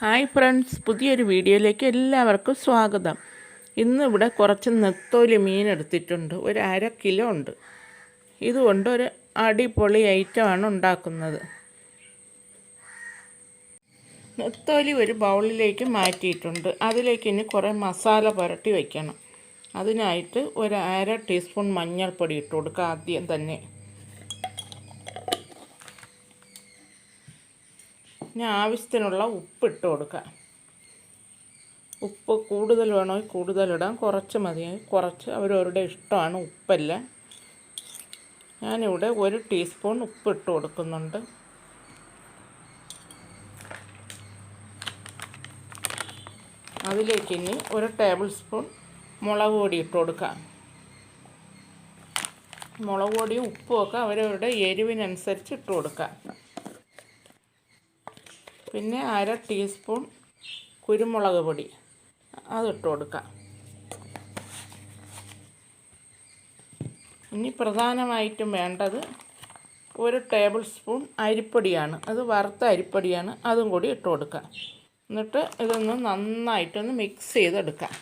Hi friends, പുതിയൊരു വീഡിയോയിലേക്ക് എല്ലാവർക്കും സ്വാഗതം. ഇന്നിവിടെ കുറച്ച് നെത്തോലി മീൻ എടുത്തിട്ടുണ്ട്. ഒരു 1/2 കിലോ ഉണ്ട്. ഇതുകൊണ്ട് ഒരു അടിപൊളി ഐറ്റമാണ് ഉണ്ടാക്കുന്നത്. നെത്തോലി ഒരു ബൗളിലേക്ക് മാറ്റിയിട്ടുണ്ട്. അതിലേക്ക് ഇനി കുറേ മസാല പുരട്ടി വയ്ക്കണം. അതിനായിട്ട് ഒരു 1/2 ടീസ്പൂൺ മഞ്ഞൾപ്പൊടി ഇട്ട് കൊടുക്കുക. ആദ്യം തന്നെ ഇനി ആവശ്യത്തിനുള്ള ഉപ്പ് ഇട്ട് കൊടുക്കുക. ഉപ്പ് കൂടുതൽ വേണമെങ്കിൽ കൂടുതലിടാം, കുറച്ച് മതി. കുറച്ച് അവരവരുടെ ഇഷ്ടമാണ് ഉപ്പല്ല. ഞാനിവിടെ 1 ടീസ്പൂൺ ഉപ്പ് ഇട്ട് കൊടുക്കുന്നുണ്ട്. അതിലേക്ക് ഇനി 1 ടേബിൾ സ്പൂൺ മുളക് പൊടി ഇട്ട് കൊടുക്കാം. മുളക് പൊടിയും ഉപ്പുമൊക്കെ അവരവരുടെ എരിവിനനുസരിച്ച് ഇട്ട് കൊടുക്കാം. പിന്നെ 1/2 ടീസ്പൂൺ കുരുമുളക് പൊടി അതിട്ട് കൊടുക്കാം. ഇനി പ്രധാനമായിട്ടും വേണ്ടത് 1 ടേബിൾ സ്പൂൺ അരിപ്പൊടിയാണ്. അത് വറുത്ത അരിപ്പൊടിയാണ്. അതും കൂടി ഇട്ട് കൊടുക്കാം. എന്നിട്ട് ഇതൊന്ന് നന്നായിട്ടൊന്ന് മിക്സ് ചെയ്തെടുക്കാം.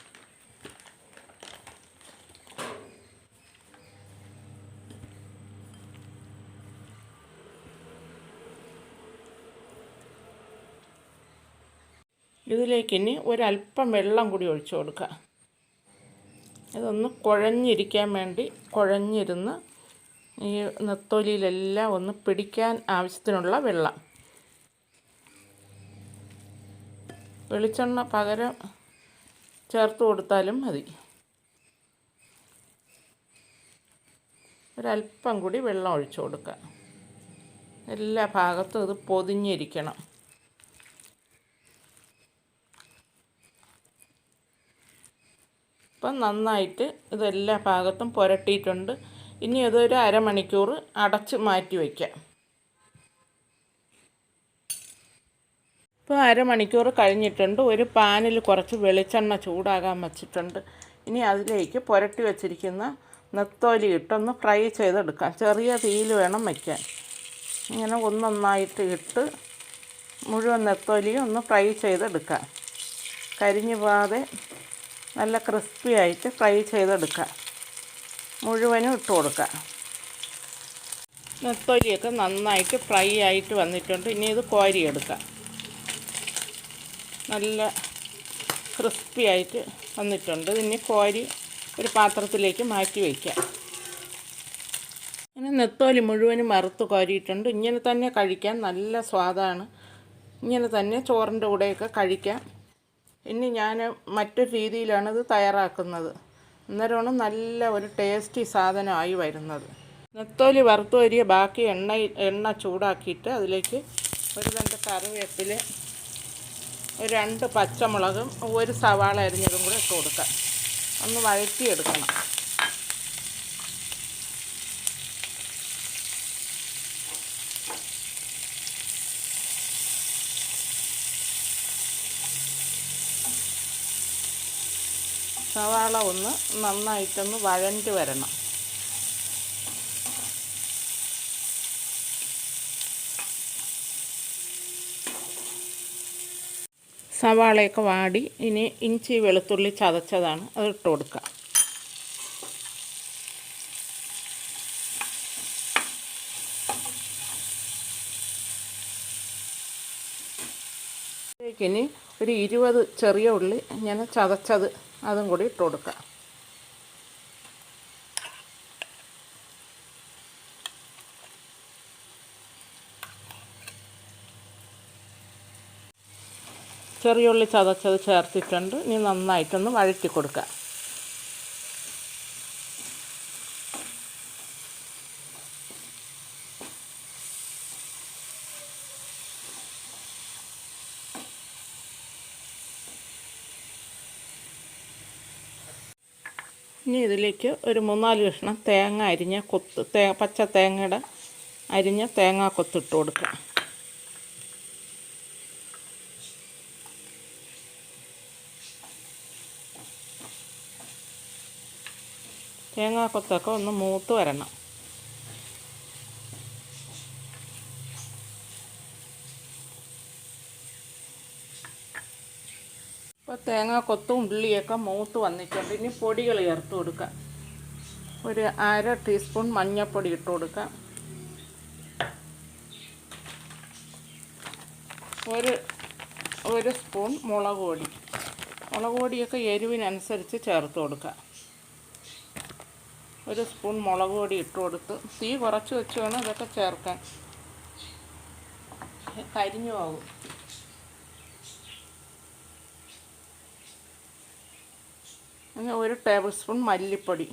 ഇതിലേക്ക് ഇനി ഒരല്പം വെള്ളം കൂടി ഒഴിച്ചു കൊടുക്കുക. ഇതൊന്ന് കുഴഞ്ഞിരിക്കാൻ വേണ്ടി, കുഴഞ്ഞിരുന്ന് ഈ നെത്തോലിയിലെല്ലാം ഒന്ന് പിടിക്കാൻ ആവശ്യത്തിനുള്ള വെള്ളം. വെളിച്ചെണ്ണ പകരം ചേർത്ത് കൊടുത്താലും മതി. ഒരല്പം കൂടി വെള്ളം ഒഴിച്ചു കൊടുക്കുക. എല്ലാ ഭാഗത്തും ഇത് പൊതിഞ്ഞിരിക്കണം. ഇപ്പം നന്നായിട്ട് ഇതെല്ലാ ഭാഗത്തും പുരട്ടിയിട്ടുണ്ട്. ഇനി അതൊരു അരമണിക്കൂർ അടച്ച് മാറ്റി വയ്ക്കാം. ഇപ്പോൾ അരമണിക്കൂർ കഴിഞ്ഞിട്ടുണ്ട്. ഒരു പാനിൽ കുറച്ച് വെളിച്ചെണ്ണ ചൂടാകാൻ വച്ചിട്ടുണ്ട്. ഇനി അതിലേക്ക് പുരട്ടി വച്ചിരിക്കുന്ന നെത്തോലി ഇട്ടൊന്ന് ഫ്രൈ ചെയ്തെടുക്കാം. ചെറിയ തീയിൽ വേണം വയ്ക്കാൻ. ഇങ്ങനെ ഒന്നൊന്നായിട്ട് ഇട്ട് മുഴുവൻ നെത്തോലിയും ഒന്ന് ഫ്രൈ ചെയ്തെടുക്കാം. കരിഞ്ഞു പോകാതെ നല്ല ക്രിസ്പി ആയിട്ട് ഫ്രൈ ചെയ്തെടുക്കുക. മുഴുവനും ഇട്ട് കൊടുക്കുക. നെത്തോലിയൊക്കെ നന്നായിട്ട് ഫ്രൈ ആയിട്ട് വന്നിട്ടുണ്ട്. ഇനി ഇത് കോരിയെടുക്കുക. നല്ല ക്രിസ്പി ആയിട്ട് വന്നിട്ടുണ്ട്. ഇനി കോരി ഒരു പാത്രത്തിലേക്ക് മാറ്റി വയ്ക്കുക. ഇനി നെത്തോലി മുഴുവനും വറുത്ത് കോരിയിട്ടുണ്ട്. ഇങ്ങനെ തന്നെ കഴിക്കാൻ നല്ല സ്വാദാണ്. ഇങ്ങനെ തന്നെ ചോറിൻ്റെ കൂടെയൊക്കെ കഴിക്കാം. ഇനി ഞാൻ മറ്റൊരു രീതിയിലാണ് ഇത് തയ്യാറാക്കുന്നത്. അന്നേരമാണ് നല്ല ഒരു ടേസ്റ്റി സാധനമായി വരുന്നത്. നെത്തോലി വറുത്ത് വരിക. ബാക്കി എണ്ണ ചൂടാക്കിയിട്ട് അതിലേക്ക് ഒരു 2 കറിവേപ്പില, ഒരു 2 പച്ചമുളകും 1 സവാള അരിഞ്ഞതും കൂടെ ഇട്ട് കൊടുക്കാം. ഒന്ന് വഴറ്റിയെടുക്കണം. സവാള ഒന്ന് നന്നായിട്ടൊന്ന് വഴണ്ട് വരണം. സവാളയൊക്കെ വാടി ഇനി ഇഞ്ചി വെളുത്തുള്ളി ചതച്ചതാണ്, അത് ഇട്ട് കൊടുക്കുക. ഇതിലേക്കിനി ഒരു 20 ചെറിയ ഉള്ളി ഇങ്ങനെ ചതച്ചത് അതും കൂടി ഇട്ട് കൊടുക്കുക. ചെറിയ ഉള്ളി ചതച്ചത് ചേർത്തിട്ടുണ്ട്. ഇനി നന്നായിട്ടൊന്ന് വഴറ്റി കൊടുക്കുക. ഇനി ഇതിലേക്ക് ഒരു 3-4 കഷ്ണം തേങ്ങ അരിഞ്ഞ പച്ച തേങ്ങയുടെ അരിഞ്ഞ തേങ്ങാ കൊത്തിട്ട് കൊടുക്കുക. തേങ്ങാക്കൊത്തൊക്കെ ഒന്ന് മൂത്ത് വരണം. അപ്പോൾ തേങ്ങാക്കൊത്തും ഉള്ളിയൊക്കെ മൂത്ത് വന്നിട്ടുണ്ട്. ഇനി പൊടികൾ ചേർത്ത് കൊടുക്കാം. ഒരു 1/2 ടീസ്പൂൺ മഞ്ഞൾപ്പൊടി ഇട്ട് കൊടുക്കാം. ഒരു സ്പൂൺ മുളക് പൊടിയൊക്കെ എരിവിനനുസരിച്ച് ചേർത്ത് കൊടുക്കാം. 1 സ്പൂൺ മുളക് പൊടി ഇട്ട് കൊടുത്ത് തീ കുറച്ച് വെച്ച് വേണം ഇതൊക്കെ ചേർക്കാൻ, കരിഞ്ഞു പോകും. പിന്നെ 1 ടേബിൾ സ്പൂൺ മല്ലിപ്പൊടി,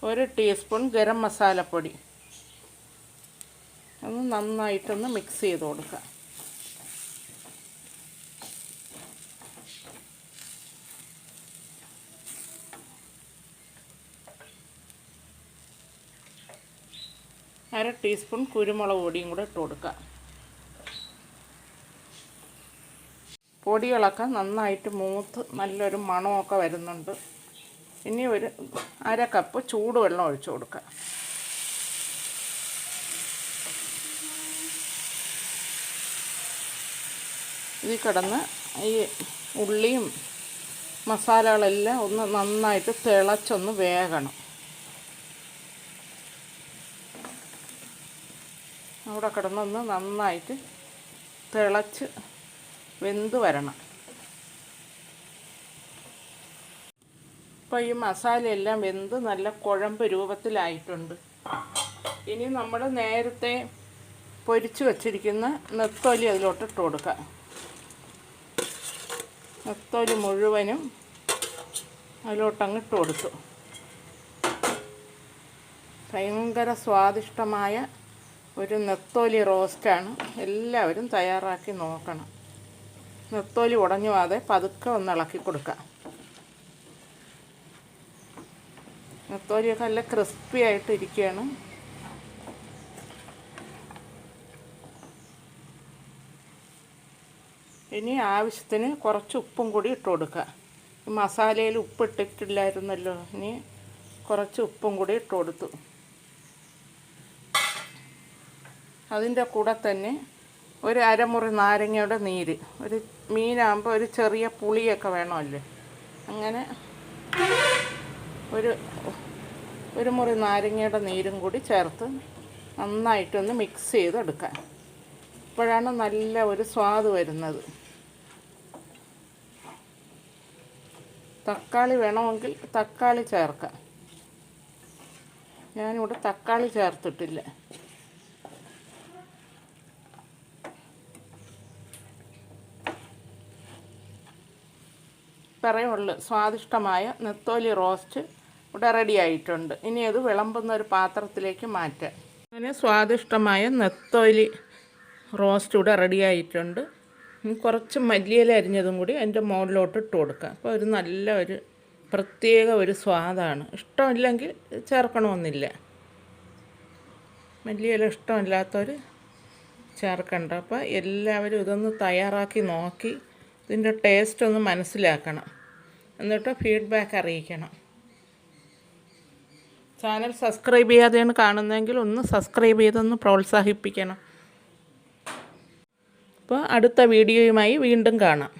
1 ടീസ്പൂൺ ഗരം മസാലപ്പൊടി. അത് നന്നായിട്ടൊന്ന് മിക്സ് ചെയ്ത് കൊടുക്കുക. അര ടീസ്പൂൺ കുരുമുളക് പൊടിയും കൂടെ ഇട്ട് കൊടുക്കുക. പൊടികളൊക്കെ നന്നായിട്ട് മൂത്ത് നല്ലൊരു മണമൊക്കെ വരുന്നുണ്ട്. ഇനി ഒരു 1/2 കപ്പ് ചൂടുവെള്ളം ഒഴിച്ചു കൊടുക്കുക. ഇതിൽ കിടന്ന് ഈ ഉള്ളിയും മസാലകളെല്ലാം ഒന്ന് നന്നായിട്ട് തിളച്ചൊന്ന് വേകണം. അവിടെ കിടന്നൊന്ന് നന്നായിട്ട് തിളച്ച് വെന്ത് വരണം. ഇപ്പോൾ ഈ മസാലയെല്ലാം വെന്ത് നല്ല കുഴമ്പ് രൂപത്തിലായിട്ടുണ്ട്. ഇനി നമ്മൾ നേരത്തെ പൊരിച്ച് വച്ചിരിക്കുന്ന നെത്തോലി അതിലോട്ട് ഇട്ട് കൊടുക്കുക. നെത്തോലി മുഴുവനും അതിലോട്ടങ്ങ് ഇട്ട് കൊടുത്തു. ഭയങ്കര സ്വാദിഷ്ടമായ ഒരു നെത്തോലി റോസ്റ്റാണ്. എല്ലാവരും തയ്യാറാക്കി നോക്കണം. നെത്തോലി ഉടഞ്ഞു പോകാതെ പതുക്കെ ഒന്ന് ഇളക്കി കൊടുക്കാം. നെത്തോലിയൊക്കെ നല്ല ക്രിസ്പി ആയിട്ട് ഇരിക്കുകയാണ്. ഇനി ആവശ്യത്തിന് കുറച്ച് ഉപ്പും കൂടി ഇട്ട് കൊടുക്കുക. മസാലയിൽ ഉപ്പ് ഇട്ടിട്ടില്ലായിരുന്നല്ലോ, ഇനി കുറച്ച് ഉപ്പും കൂടി ഇട്ട് കൊടുത്തു. അതിൻ്റെ കൂടെ തന്നെ ഒരു അരമുറി നാരങ്ങയുടെ നീര്, ഒരു മീനാകുമ്പോൾ ഒരു ചെറിയ പുളിയൊക്കെ വേണമല്ലോ, അങ്ങനെ ഒരു മുറി നാരങ്ങയുടെ നീരും കൂടി ചേർത്ത് നന്നായിട്ടൊന്ന് മിക്സ് ചെയ്തെടുക്കാം. അപ്പോഴാണ് നല്ല ഒരു സ്വാദ് വരുന്നത്. തക്കാളി വേണമെങ്കിൽ തക്കാളി ചേർക്കാം. ഞാനിവിടെ തക്കാളി ചേർത്തിട്ടില്ല. ഇത്രയുള്ളൂ. സ്വാദിഷ്ടമായ നെത്തോലി റോസ്റ്റ് ഇവിടെ റെഡി ആയിട്ടുണ്ട്. ഇനി അത് വിളമ്പുന്ന ഒരു പാത്രത്തിലേക്ക് മാറ്റാം. അങ്ങനെ സ്വാദിഷ്ടമായ നെത്തോലി റോസ്റ്റ് ഇവിടെ റെഡി ആയിട്ടുണ്ട്. കുറച്ച് മല്ലിയില അരിഞ്ഞതും കൂടി അതിൻ്റെ മുകളിലോട്ട് ഇട്ട് കൊടുക്കാം. അപ്പോൾ ഒരു നല്ല ഒരു പ്രത്യേക ഒരു സ്വാദാണ്. ഇഷ്ടമില്ലെങ്കിൽ ചേർക്കണമെന്നില്ല. മല്ലിയില ഇഷ്ടമില്ലാത്തവർ ചേർക്കണ്ട. അപ്പോൾ എല്ലാവരും ഇതൊന്ന് തയ്യാറാക്കി നോക്കി ഇതിൻ്റെ ടേസ്റ്റ് ഒന്ന് മനസ്സിലാക്കണം. എന്നിട്ട് ഫീഡ്ബാക്ക് അറിയിക്കണം. ചാനൽ സബ്സ്ക്രൈബ് ചെയ്യാതെയാണ് കാണുന്നതെങ്കിൽ ഒന്ന് സബ്സ്ക്രൈബ് ചെയ്തൊന്ന് പ്രോത്സാഹിപ്പിക്കണം. അപ്പോൾ അടുത്ത വീഡിയോയുമായി വീണ്ടും കാണാം.